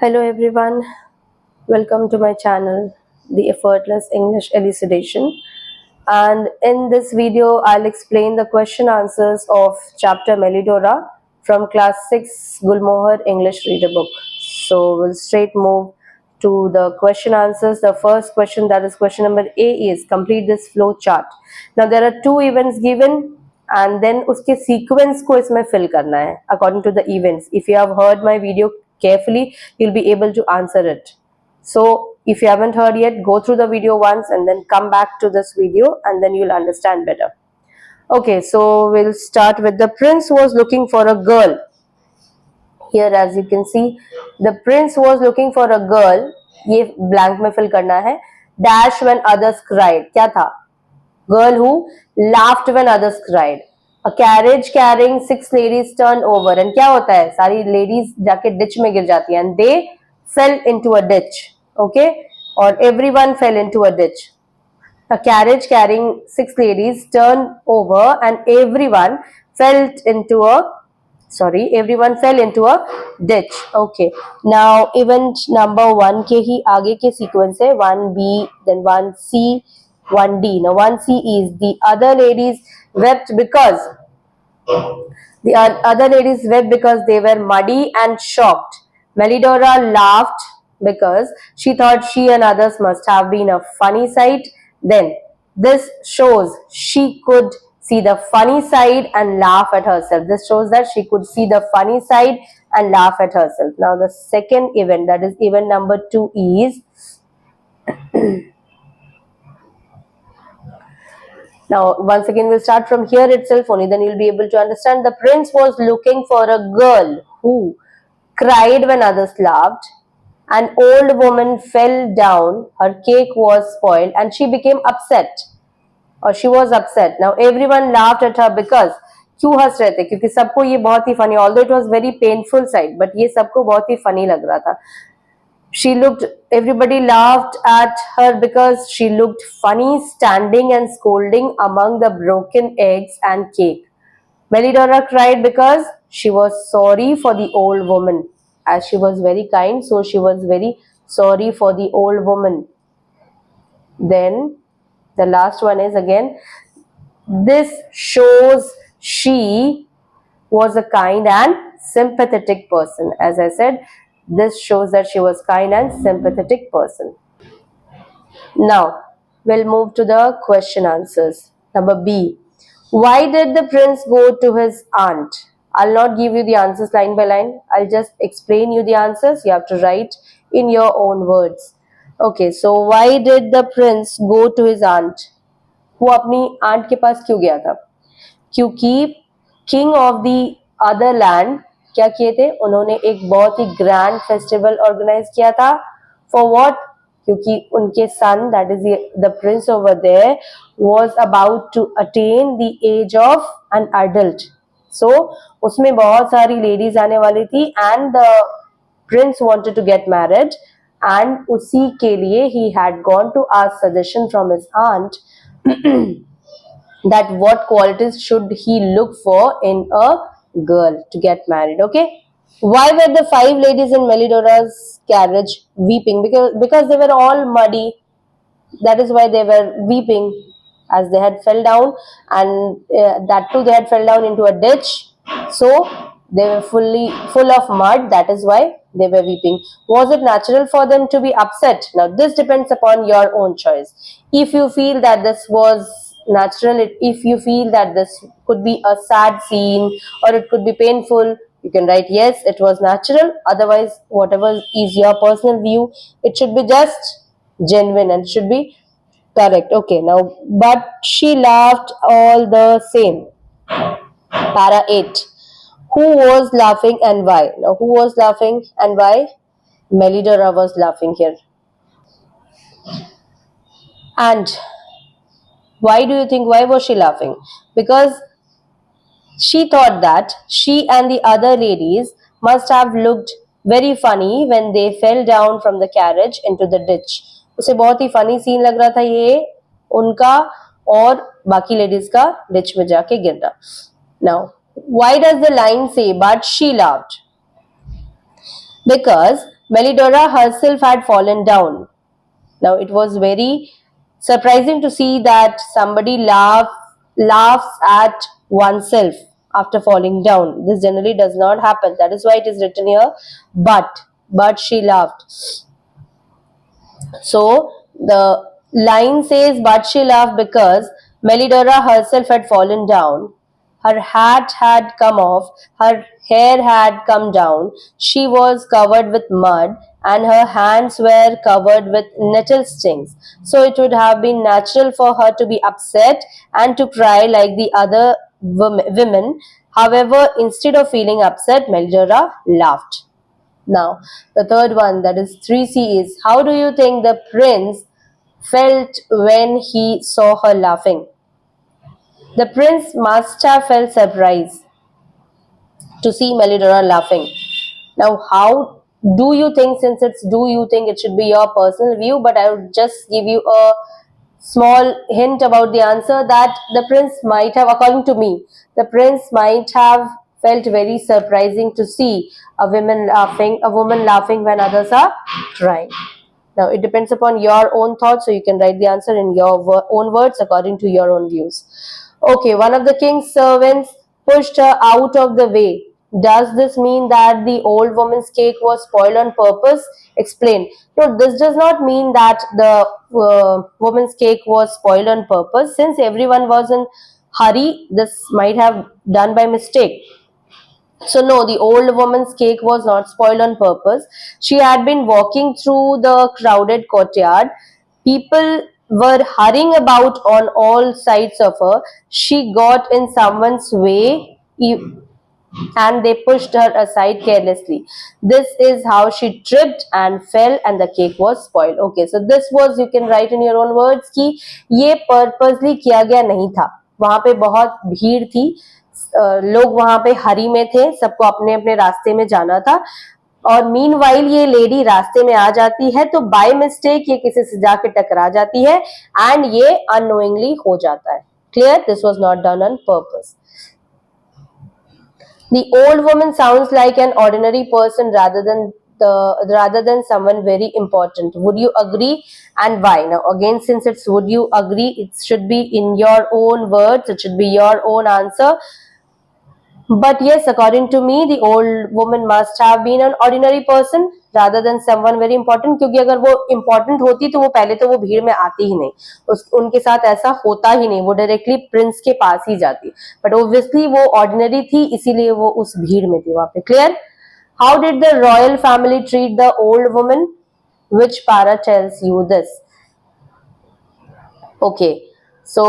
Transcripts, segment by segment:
Hello everyone, welcome to my channel, The Effortless English Elucidation. And in this video, I'll explain the question answers of chapter Melidora from class 6 Gulmohar English Reader Book. So we'll straight move to the question answers. The first question, that is question number A, is complete this flow chart. Now there are two events given and then uske sequence ko isme fill karna hai according to the events. If you have heard my video carefully, you'll be able to answer it. So if you haven't heard yet, go through the video once and then come back to this video and then you'll understand better. Okay, so we'll start with the prince was looking for a girl. Here as you can see, the prince was looking for a girl. ये blank में fill करना है. Dash when others cried. क्या था? Girl who laughed when others cried. A carriage carrying 6 ladies turned over. And क्या होता है? सारी ladies जाके ditch में गिर जाती हैं. And they fell into a ditch. Okay? Or everyone fell into a ditch. A carriage carrying 6 ladies turned over and everyone fell into a ditch. Okay. Now event number 1 के ही आगे के sequence है 1B, then 1C, 1D. Now 1C is the other ladies wept because they were muddy and shocked. Melidora laughed because she thought she and others must have been a funny sight. Then this shows she could see the funny side and laugh at herself. This shows that she could see the funny side and laugh at herself. Now the second event, that is event number 2, is now once again we'll start from here itself only, then you'll be able to understand. The prince was looking for a girl who cried when others laughed. An old woman fell down, her cake was spoiled and she became upset, or she was upset. Now everyone laughed at her because क्यों हंस रहे थे? क्योंकि सबको ये बहुत ही funny, although it was very painful sight, but ये सबको बहुत ही funny लग रहा था. Everybody laughed at her because she looked funny standing and scolding among the broken eggs and cake. Melidora cried because she was sorry for the old woman. As she was very kind, so she was very sorry for the old woman. Then the last one is again, this shows she was a kind and sympathetic person. As I said, this shows that she was kind and sympathetic person. Now we'll move to the question answers. Number B. Why did the prince go to his aunt? I'll not give you the answers line by line. I'll just explain you the answers. You have to write in your own words. Okay, so why did the prince go to his aunt? वो अपनी aunt के पास क्यों गया था? क्योंकि king of the other land क्या किए थे? उन्होंने एक बहुत ही grand festival organize किया था. For what? क्योंकि उनके son, that is the prince over there, was about to attain the age of an adult. So उसमें बहुत सारी ladies आने वाली थी and the prince wanted to get married and उसी के लिए he had gone to ask suggestion from his aunt that what qualities should he look for in a girl to get married. Okay, why were the 5 ladies in Melidora's carriage weeping? Because they were all muddy. That is why they were weeping, as they had fell down, and that too they had fell down into a ditch. So they were full of mud. That is why they were weeping. Was it natural for them to be upset? Now this depends upon your own choice. If you feel that this was natural, if you feel that this could be a sad scene or it could be painful, you can write yes, it was natural. Otherwise, whatever is your personal view, it should be just genuine and should be correct. Okay, now but she laughed all the same. Para 8. Who was laughing and why? Now who was laughing and why? Melidora was laughing here. And why do you think, why was she laughing? Because she thought that she and the other ladies must have looked very funny when they fell down from the carriage into the ditch. उसे बहुत ही funny scene लग रहा था ये उनका और बाकी ladies का ditch में जाके गिरना. Now, why does the line say, but she laughed? Because Melidora herself had fallen down. Now it was very surprising to see that somebody laughs at oneself after falling down. This generally does not happen. That is why it is written here, but she laughed. So the line says, but she laughed because Melidora herself had fallen down. Her hat had come off, her hair had come down, she was covered with mud, and her hands were covered with nettle stings. So it would have been natural for her to be upset and to cry like the other women. However, instead of feeling upset, Melidora laughed. Now, the third one, that is 3C, is how do you think the prince felt when he saw her laughing? The prince must have felt surprise to see Melidora laughing. Now, how do you think, since it's do you think, it should be your personal view, but I would just give you a small hint about the answer that the prince might have, according to me, the prince might have felt very surprising to see a woman laughing when others are crying. Now it depends upon your own thoughts, so you can write the answer in your own words according to your own views. Okay, one of the king's servants pushed her out of the way. Does this mean that the old woman's cake was spoiled on purpose? Explain. No, this does not mean that the woman's cake was spoiled on purpose. Since everyone was in hurry, this might have done by mistake. So no, the old woman's cake was not spoiled on purpose. She had been walking through the crowded courtyard. People were hurrying about on all sides of her. She got in someone's way and they pushed her aside carelessly. This is how she tripped and fell and the cake was spoiled. Okay, so this was, you can write in your own words कि ये purposely किया गया नहीं था. वहां पे बहुत भीड़ थी, लोग वहां पे हरी में थे, सबको अपने अपने रास्ते में जाना था और मीन वाइल ये लेडी रास्ते में आ जाती है तो बाय मिस्टेक ये किसी से जाके टकरा जाती है एंड ये अननोइंगली हो जाता है. Clear? This was not done on purpose. The old woman sounds like an ordinary person rather than someone very important. Would you agree, and why? Now again, since it's would you agree, it should be in your own words, it should be your own answer. But yes, according to me, the old woman must have been an ordinary person rather than someone very important. क्योंकि अगर वो important होती तो वो पहले तो वो भीड़ में आती ही नहीं, उनके साथ ऐसा होता ही नहीं, वो डायरेक्टली प्रिंस के पास ही जाती. बट ऑब्वियसली वो ऑर्डिनरी थी, इसीलिए वो उस भीड़ में थी वहां पे. Clear? How did the royal family treat the old woman? Which para tells you this? Okay, so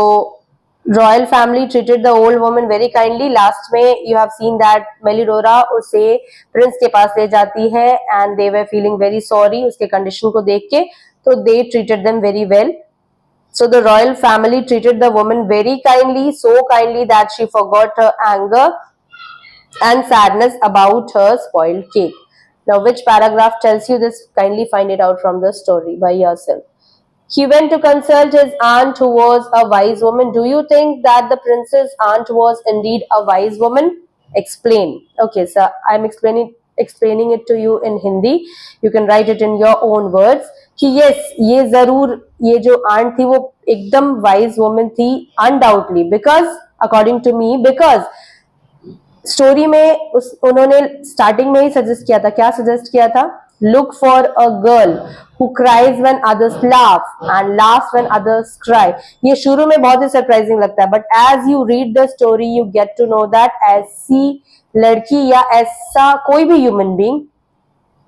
royal family treated the old woman very kindly. Last में यू हैव सीन दैट मेलिडोरा उसे प्रिंस के पास ले जाती है and they were feeling very sorry उसके condition को देख के, तो they treated them very well. So the royal family treated the woman very kindly, so kindly that she forgot her anger and sadness about her spoiled cake. Now which paragraph tells you this? Kindly find it out from the story by yourself. He went to consult his aunt who was a wise woman. Do you think that the prince's aunt was indeed a wise woman? Explain. Okay, so I'm explaining it to you in Hindi. You can write it in your own words. कि yes, ये जरूर ये जो aunt थी वो एकदम wise woman थी undoubtedly, because according to me, because story में उन्होंने स्टार्टिंग में ही सजेस्ट किया था. क्या सजेस्ट किया था? Look for a girl who cries when others laugh and laugh when others cry. ये शुरू में बहुत ही सरप्राइजिंग लगता है, but as you read the story you get to know that ऐसी लड़की या ऐसा कोई भी ह्यूमन बीइंग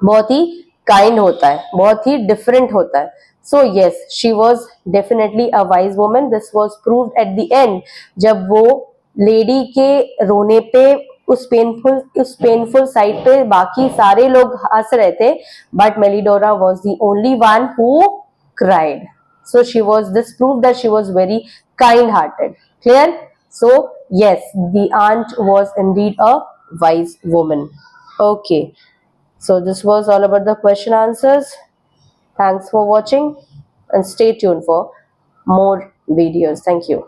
बहुत ही काइंड होता है, बहुत ही डिफरेंट होता है. So yes, she was definitely a wise woman. This was proved at the end जब वो लेडी के रोने पे उस पेनफुल साइड पे बाकी सारे लोग हंस रहे थे, but Melidora was the only one who cried. So she was, this prove that she was very kind hearted. Clear? So yes, the aunt was indeed a wise woman. Okay, so this was all about the question answers. Thanks for watching and stay tuned for more videos. Thank you.